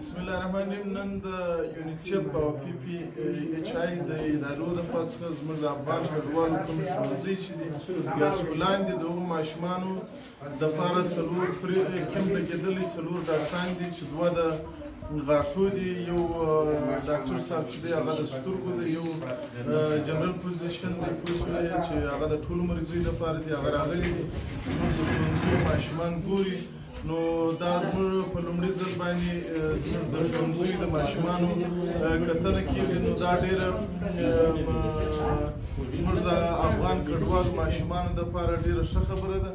بسم الله الرحمن الرحیم. نن د یونیسف او پی پی ایچ آی د ادارو د خوا څخه زموږ د افغان کډوالو کوم ښوونځي چې دي یا سکولان دي د هغو ماشومانو دپاره څلور کیمپ لګېدلی، څلور ډاکټران دي چې دوه د غاښو دي، یو ډاکټر صاحب چې دی هغه د سترګو دی، یو جنرال فزیشن دی پوه شوې چې هغه د ټولو مریضیو دپاره دي. هغه راغلي دي زموږ د ښوونځیو ماشومان ګوري. نو دا زموږ په لومړي ځل باندې زموږ د ښوونځیو د ماشومانو کتنه کېږي. نو دا ډېره زموږ د افغان کډوالو ماشومانو دپاره ډېره ښه خبره ده.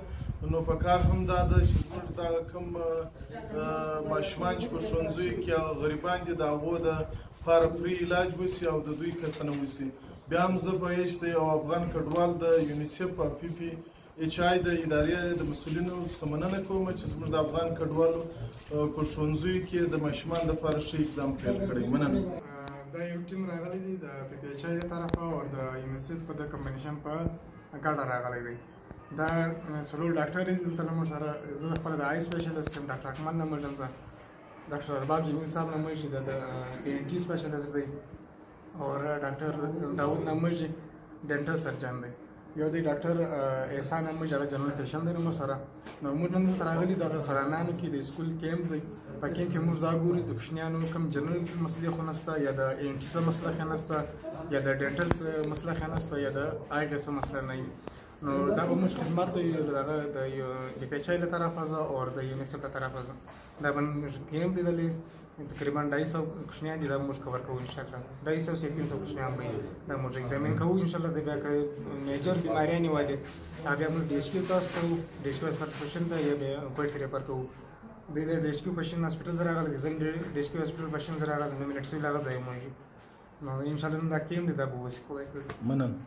نو په کار هم دا ده چې زموږ دغه کوم ماشومان چې په ښوونځیو کې هغه غریبان دي د هغو دپاره فري علاج وشي او د دوی کتنه وشي. بیا هم زه په حیث د یو افغان کډوال د یونیسف او پی پی ایچ آی د ادارې د مسؤلینو څخه مننه کوم چې زموږ د افغان کډوالو په ښوونځیو کې د ماشومانو لپاره ښه اقدام پیل کړی. مننه. دا یو ټیم راغلی دی د پی پی ایچ آی د طرفه او د یونیسف د کمبینیشن په ګډه راغلی دی. دا څلور ډاکټر دي دلته زموږ سره. زه خپله د آی سپیشلیسټ یم، ډاکټر اکمل نمبر یم، زه ډاکټر ارباب جمیل صاحب نمبر چې د ای این ټي سپیشلیسټ دی، او ډاکټر داود نمبر چې ډینټل سرجن دی. یو دی ډاکټر احسان نمبر چې هغه جنرال فزیشن دی زموږ سره. نو موږ نن دلته راغلي دغه سرانانو کې د سکول کیمپ دی. په کیمپ کې موږ دا ګورو د کوچنیانو کوم جنرال مسلې خو نشته، یا د ای این ټي څه مسله ښه نشته، یا د ډینټل څه مسله ښه نشته، یا د آی څه مسله نه وي. نو دا به موږ خدمت د دغه د پی پی ایچ آی له طرفه زه او د یونیسف له طرفه زه دا به موږ کیمپ دیدلی. تقریبا 250 کوچنیان دي، دا موږ کور کوو انشاءالله. 200 سے 300 کوچنیان به دا موږ ایگزامین کوو انشاءالله. د بیا که میجر بیماریانې والي هغه بیا موږ ډي ایچ کیو تاسو کوو، ډي ایچ کیو هسپتال پیشنټ دی یا بیا کویټ کې ریفر کوو. دوی د ډي ایچ کیو پیشنټ هسپتال زه راغلی، زه ډي ایچ کیو هسپتال پیشنټ زه راغلی، نو مې لټ سوي هغه ځای موږ نو انشاءالله دا کیمپ دی دا به وسې کوی. مننه.